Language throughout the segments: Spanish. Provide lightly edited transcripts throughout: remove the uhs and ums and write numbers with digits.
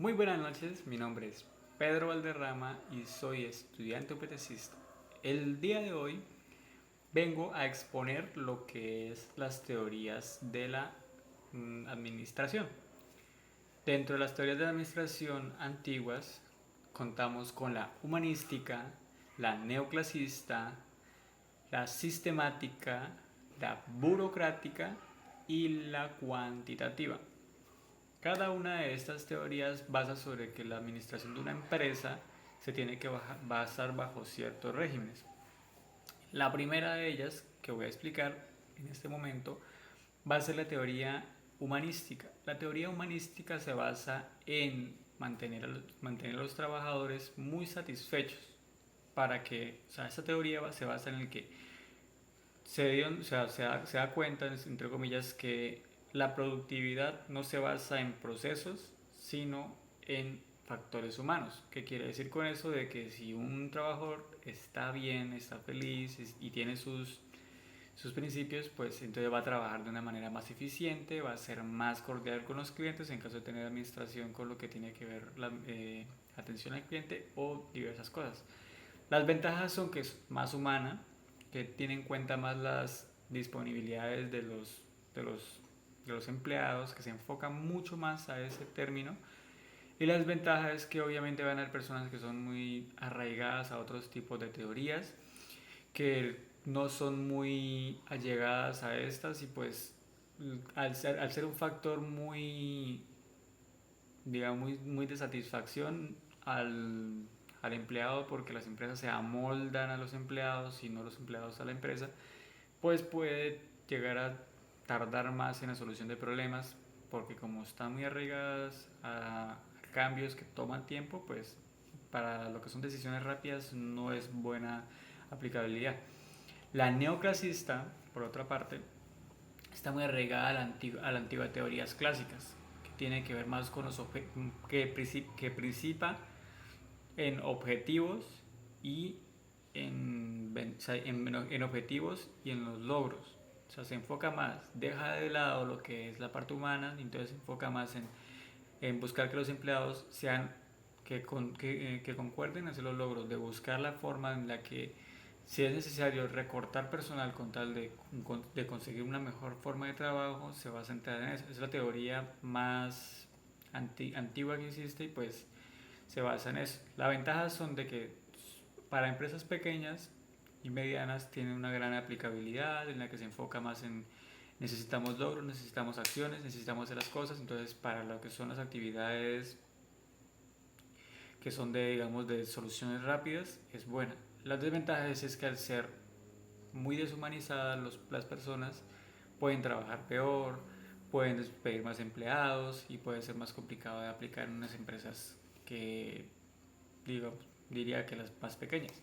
Muy buenas noches, mi nombre es Pedro Valderrama y soy estudiante UPTCista. El día de hoy vengo a exponer lo que es las teorías de la administración. Dentro de las teorías de la administración antiguas contamos con la humanística, la neoclasista, la sistemática, la burocrática y la cuantitativa. Cada una de estas teorías basa sobre que la administración de una empresa se tiene que basar bajo ciertos regímenes. La primera de ellas, que voy a explicar en este momento, va a ser la teoría humanística. La teoría humanística se basa en mantener a los trabajadores muy satisfechos para que, o sea, esta teoría se basa en el que se da cuenta, entre comillas, que la productividad no se basa en procesos, sino en factores humanos. ¿Qué quiere decir con eso? De que si un trabajador está bien, está feliz y tiene sus principios, pues entonces va a trabajar de una manera más eficiente, va a ser más cordial con los clientes en caso de tener administración con lo que tiene que ver la atención al cliente o diversas cosas. Las ventajas son que es más humana, que tiene en cuenta más las disponibilidades de los empleados, que se enfoca mucho más a ese término. Y las ventajas es que obviamente van a haber personas que son muy arraigadas a otros tipos de teorías, que no son muy allegadas a estas y pues al ser un factor muy, digamos, muy de satisfacción al empleado, porque las empresas se amoldan a los empleados y no los empleados a la empresa, pues puede llegar a tardar más en la solución de problemas, porque como están muy arraigadas a cambios que toman tiempo, pues para lo que son decisiones rápidas no es buena aplicabilidad. La neoclasista, por otra parte, está muy arraigada a la antigua teorías clásicas, que tiene que ver más con los que principa en objetivos y en objetivos y en los logros. O sea, se enfoca más, deja de lado lo que es la parte humana, y entonces se enfoca más en buscar que los empleados sean que concuerden en hacer los logros, de buscar la forma en la que si es necesario recortar personal con tal de conseguir una mejor forma de trabajo, se va a centrar en eso. Es la teoría más antigua que existe y pues se basa en eso. Las ventajas son de que para empresas pequeñas y medianas tiene una gran aplicabilidad en la que se enfoca más en necesitamos logros, necesitamos acciones, necesitamos hacer las cosas, entonces para lo que son las actividades que son de, digamos, de soluciones rápidas es buena. Las desventajas es que al ser muy deshumanizadas las personas pueden trabajar peor, pueden despedir más empleados y puede ser más complicado de aplicar en unas empresas que digo, diría que las más pequeñas.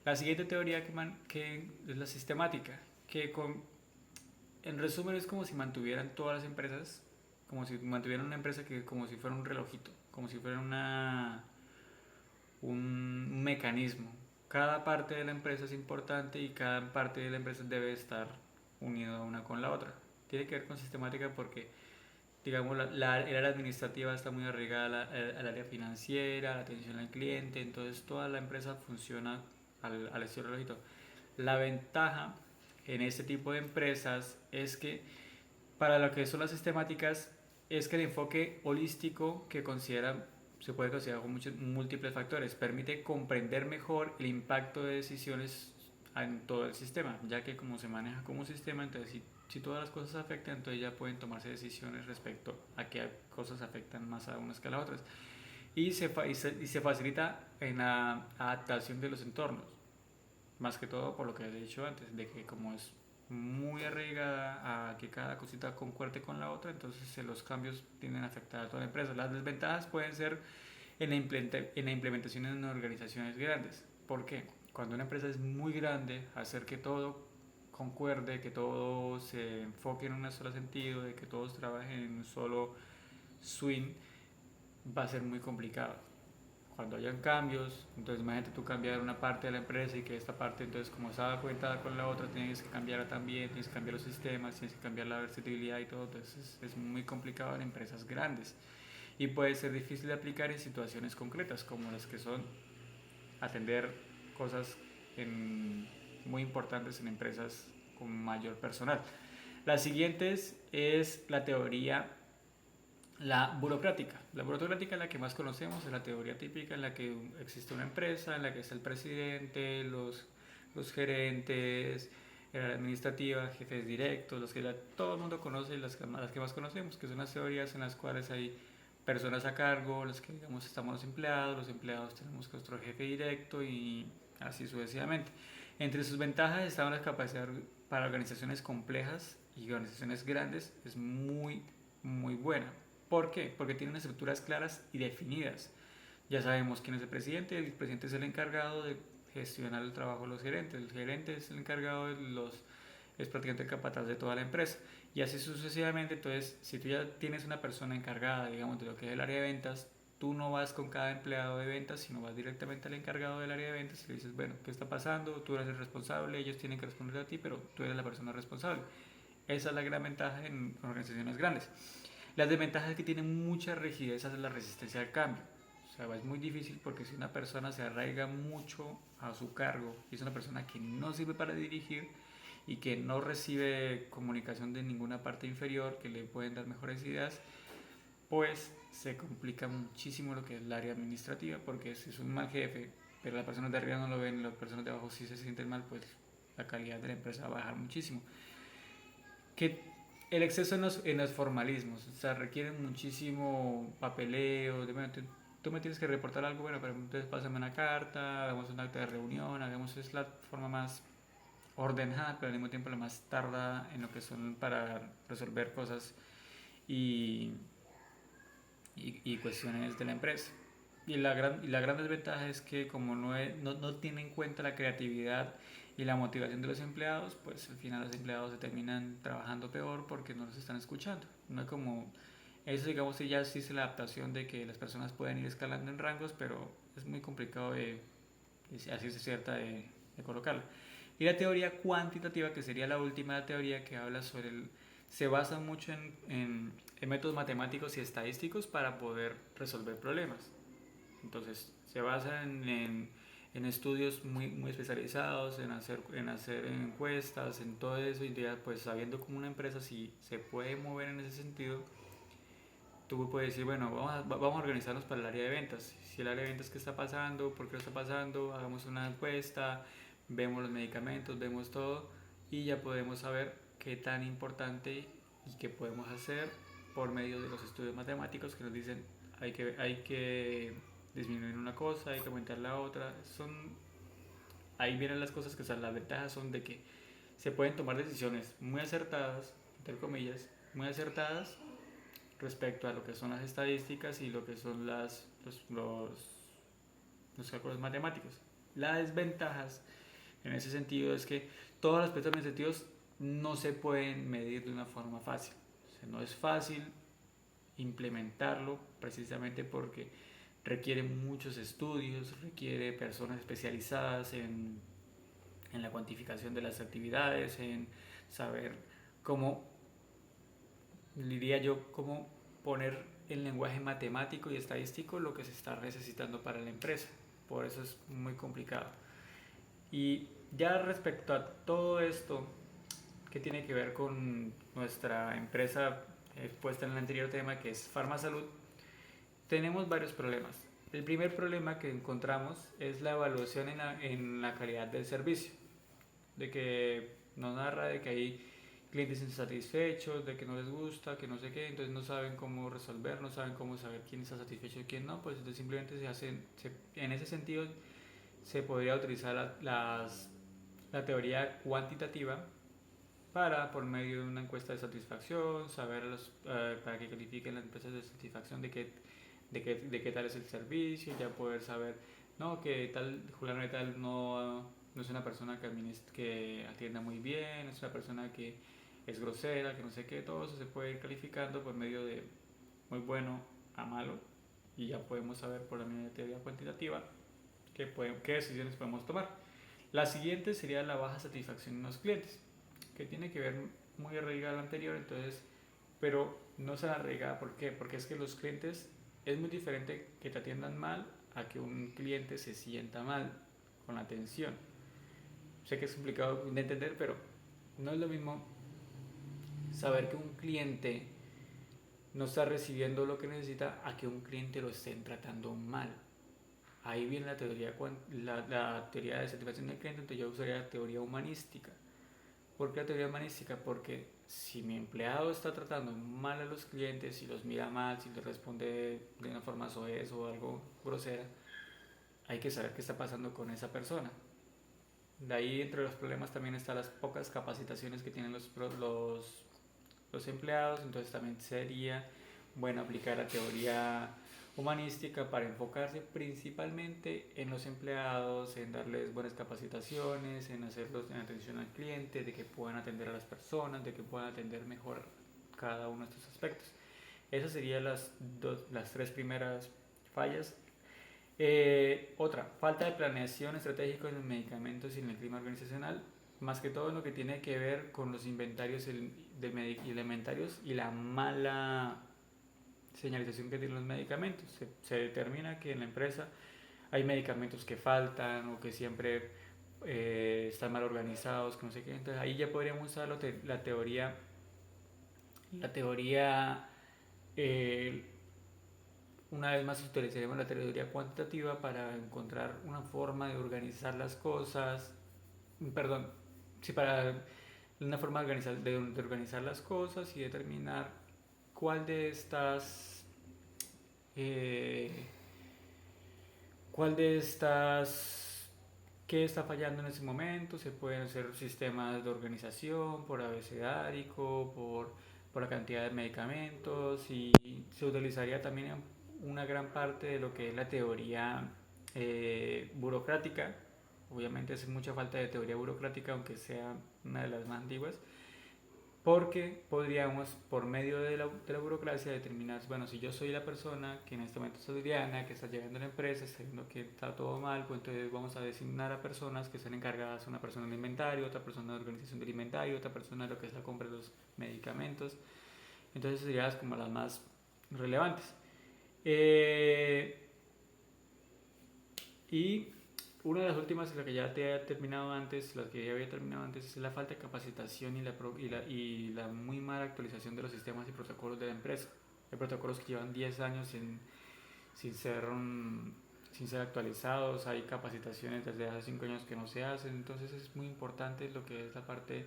La siguiente teoría que es la sistemática, en resumen es como si mantuvieran todas las empresas, como si mantuvieran una empresa que como si fuera un relojito, como si fuera un mecanismo. Cada parte de la empresa es importante y cada parte de la empresa debe estar unida una con la otra. Tiene que ver con sistemática porque, digamos, el área administrativa está muy arraigada al área financiera, a la atención al cliente, entonces toda la empresa funciona al estilo relojito. La ventaja en este tipo de empresas es que para lo que son las sistemáticas es que el enfoque holístico se puede considerar con muchos múltiples factores, permite comprender mejor el impacto de decisiones en todo el sistema, ya que como se maneja como un sistema, entonces si todas las cosas afectan, entonces ya pueden tomarse decisiones respecto a qué cosas afectan más a unas que a las otras. Y se facilita en la adaptación de los entornos, más que todo por lo que he dicho antes, de que como es muy arraigada a que cada cosita concuerde con la otra, entonces los cambios tienden a afectar a toda la empresa. Las desventajas pueden ser en la implementación en organizaciones grandes. ¿Por qué? Cuando una empresa es muy grande, hacer que todo concuerde, que todo se enfoque en un solo sentido, de que todos trabajen en un solo swing, va a ser muy complicado. Cuando hayan cambios, entonces imagínate tú cambiar una parte de la empresa y que esta parte, entonces como estaba conectada con la otra, tienes que cambiarla también, tienes que cambiar los sistemas, tienes que cambiar la versatilidad y todo, entonces es muy complicado en empresas grandes. y puede ser difícil de aplicar en situaciones concretas como las que son atender cosas muy importantes en empresas con mayor personal. La siguiente es la teoría, la burocrática. La burocrática es la que más conocemos, es la teoría típica en la que existe una empresa, en la que está el presidente, los gerentes, la administrativa, jefes directos, los que todo el mundo conoce, las que más conocemos, que son las teorías en las cuales hay personas a cargo, los que digamos estamos los empleados tenemos nuestro jefe directo y así sucesivamente. Entre sus ventajas estaban las capacidades para organizaciones complejas y organizaciones grandes, es muy buena. ¿Por qué? Porque tiene unas estructuras claras y definidas. Ya sabemos quién es el presidente es el encargado de gestionar el trabajo de los gerentes, el gerente es el encargado es prácticamente el capataz de toda la empresa y así sucesivamente. Entonces, si tú ya tienes una persona encargada, digamos, de lo que es el área de ventas, tú no vas con cada empleado de ventas, sino vas directamente al encargado del área de ventas y le dices, bueno, ¿qué está pasando? Tú eres el responsable, ellos tienen que responder a ti, pero tú eres la persona responsable. Esa es la gran ventaja en organizaciones grandes. Las desventajas es que tienen mucha rigidez hacia la resistencia al cambio. O sea, es muy difícil porque si una persona se arraiga mucho a su cargo y es una persona que no sirve para dirigir y que no recibe comunicación de ninguna parte inferior que le pueden dar mejores ideas, pues se complica muchísimo lo que es el área administrativa, porque si es un mal jefe, pero las personas de arriba no lo ven y las personas de abajo sí se sienten mal, pues la calidad de la empresa va a bajar muchísimo. Que el exceso en los formalismos, o sea, requiere muchísimo papeleo, bueno, tú me tienes que reportar algo, bueno, pero entonces pásame una carta, hagamos un acta de reunión, es la forma más ordenada, pero al mismo tiempo la más tarda en lo que son para resolver cosas y, y cuestiones de la empresa. La gran desventaja es que como no tiene en cuenta la creatividad y la motivación de los empleados, pues al final los empleados se terminan trabajando peor porque no los están escuchando. No es como eso, digamos, que ya existe la adaptación de que las personas pueden ir escalando en rangos, pero es muy complicado así se cierta de colocarlo. Y la teoría cuantitativa, que sería la última teoría que habla sobre se basa mucho en métodos matemáticos y estadísticos para poder resolver problemas. Entonces, se basa en estudios muy especializados, en hacer encuestas, en todo eso, y ya pues sabiendo cómo una empresa si se puede mover en ese sentido, tú puedes decir, bueno, vamos a organizarnos para el área de ventas. Si el área de ventas, ¿qué está pasando? ¿Por qué lo está pasando? Hagamos una encuesta, vemos los medicamentos, vemos todo y ya podemos saber qué tan importante y qué podemos hacer por medio de los estudios matemáticos que nos dicen hay que disminuir una cosa, hay que aumentar la otra. Ahí vienen las cosas que las ventajas son de que se pueden tomar decisiones muy acertadas, entre comillas, muy acertadas respecto a lo que son las estadísticas y lo que son los cálculos matemáticos. Las desventajas en ese sentido es que todos los aspectos administrativos no se pueden medir de una forma fácil. O sea, no es fácil implementarlo precisamente porque requiere muchos estudios, requiere personas especializadas en la cuantificación de las actividades, en saber cómo, diría yo, cómo poner en lenguaje matemático y estadístico lo que se está necesitando para la empresa. Por eso es muy complicado. Y ya respecto a todo esto que tiene que ver con nuestra empresa expuesta en el anterior tema, que es Farmasalud, tenemos varios problemas. El primer problema que encontramos es la evaluación en la calidad del servicio, de que nos narra de que hay clientes insatisfechos, de que no les gusta, que no sé qué, entonces no saben cómo resolver, no saben cómo saber quién está satisfecho y quién no, pues entonces simplemente en ese sentido se podría utilizar la teoría cuantitativa para, por medio de una encuesta de satisfacción, saber para que califiquen las empresas de satisfacción de qué tal es el servicio, ya poder saber, no, que tal, Julián de tal no es una persona que atienda muy bien, es una persona que es grosera, que no sé qué, todo eso se puede ir calificando por medio de muy bueno a malo y ya podemos saber por la medio de teoría cuantitativa qué decisiones podemos tomar. La siguiente sería la baja satisfacción en los clientes, que tiene que ver muy arraigada a la anterior, entonces, pero no se arraiga, ¿por qué? Porque es que los clientes es muy diferente que te atiendan mal a que un cliente se sienta mal con la atención. Sé que es complicado de entender, pero no es lo mismo saber que un cliente no está recibiendo lo que necesita a que un cliente lo estén tratando mal. Ahí viene la teoría de satisfacción del cliente, entonces yo usaría la teoría humanística. ¿Por qué la teoría humanística? Porque si mi empleado está tratando mal a los clientes, si los mira mal, si les responde de una forma soez o algo grosera, hay que saber qué está pasando con esa persona. De ahí, entre los problemas también están las pocas capacitaciones que tienen los empleados, entonces también sería bueno aplicar la teoría humanística para enfocarse principalmente en los empleados, en darles buenas capacitaciones, en hacerlos en atención al cliente, de que puedan atender a las personas, de que puedan atender mejor cada uno de estos aspectos. Esas serían las tres primeras fallas. Otra, falta de planeación estratégica en los medicamentos y en el clima organizacional, más que todo en lo que tiene que ver con los inventarios alimentarios y la mala señalización que tienen los medicamentos. Se determina que en la empresa hay medicamentos que faltan o que siempre están mal organizados, que no sé qué. Entonces ahí ya podríamos usar la teoría eh, una vez más utilizaremos la teoría cuantitativa para encontrar una forma de organizar las cosas, perdón, sí, para una forma de organizar las cosas y determinar cuál de estas, eh, cuál de estas, qué está fallando en ese momento. Se pueden hacer sistemas de organización por abecedárico, por la cantidad de medicamentos, y se utilizaría también una gran parte de lo que es la teoría burocrática. Obviamente hace mucha falta de teoría burocrática, aunque sea una de las más antiguas, porque podríamos, por medio de la burocracia, determinar, bueno, si yo soy la persona que en este momento es Adriana, que está llegando a la empresa, está viendo que está todo mal, pues entonces vamos a designar a personas que están encargadas, una persona de inventario, otra persona de organización del inventario, otra persona de lo que es la compra de los medicamentos. Entonces serían como las más relevantes. Y una de las últimas, la que ya te había terminado antes, las que ya había terminado antes, es la falta de capacitación y la muy mala actualización de los sistemas y protocolos de la empresa. Hay protocolos que llevan 10 años sin ser, sin ser actualizados, hay capacitaciones desde hace 5 años que no se hacen, entonces es muy importante lo que es la parte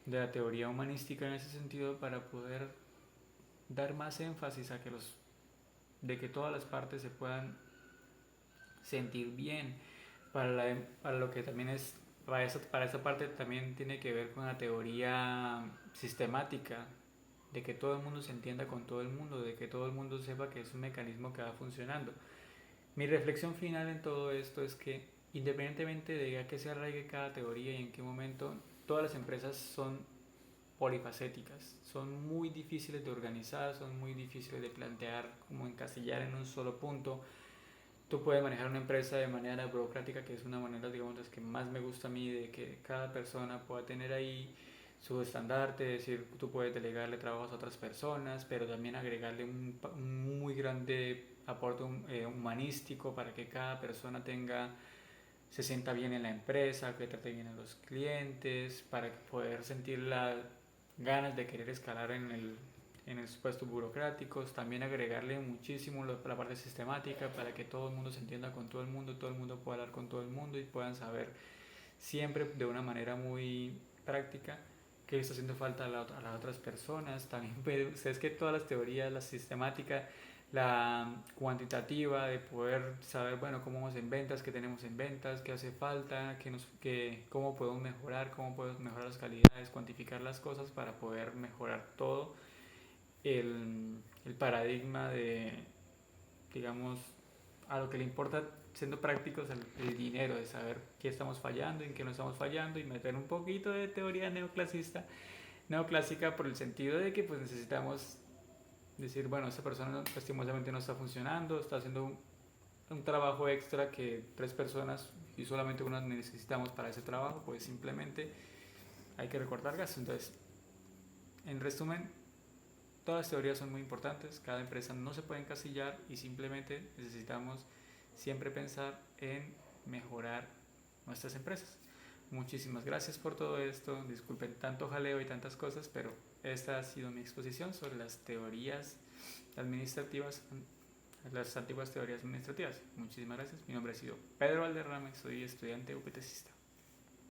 de la teoría humanística en ese sentido, para poder dar más énfasis de que todas las partes se puedan sentir bien. Para lo que también es, para esa parte también tiene que ver con la teoría sistemática, de que todo el mundo se entienda con todo el mundo, de que todo el mundo sepa que es un mecanismo que va funcionando. Mi reflexión final en todo esto es que, independientemente de a qué se arraigue cada teoría y en qué momento, todas las empresas son polifacéticas, son muy difíciles de organizar, son muy difíciles de plantear, como encasillar en un solo punto. Tú puedes manejar una empresa de manera burocrática, que es una manera, digamos, que más me gusta a mí, de que cada persona pueda tener ahí su estandarte, es decir, tú puedes delegarle trabajos a otras personas, pero también agregarle un muy grande aporte humanístico, para que cada persona se sienta bien en la empresa, que trate bien a los clientes, para poder sentir las ganas de querer escalar en los puestos burocráticos. También agregarle muchísimo la parte sistemática, para que todo el mundo se entienda con todo el mundo pueda hablar con todo el mundo y puedan saber siempre de una manera muy práctica qué está haciendo falta a las otras personas. También es que todas las teorías, la sistemática, la cuantitativa, de poder saber, bueno, cómo vamos en ventas, qué tenemos en ventas, qué hace falta, cómo cómo podemos mejorar las calidades, cuantificar las cosas para poder mejorar todo el paradigma de, digamos, a lo que le importa, siendo prácticos, el dinero, de saber qué estamos fallando, en qué no estamos fallando, y meter un poquito de teoría neoclásica, por el sentido de que pues necesitamos decir, bueno, esta persona lastimosamente no está funcionando, está haciendo un trabajo extra que 3 personas y solamente una necesitamos para ese trabajo, pues simplemente hay que recortar gastos. Entonces, en resumen, todas las teorías son muy importantes, cada empresa no se puede encasillar y simplemente necesitamos siempre pensar en mejorar nuestras empresas. Muchísimas gracias por todo esto, disculpen tanto jaleo y tantas cosas, pero esta ha sido mi exposición sobre las teorías administrativas, las antiguas teorías administrativas. Muchísimas gracias, mi nombre ha sido Pedro Valderrama y soy estudiante UPTCista.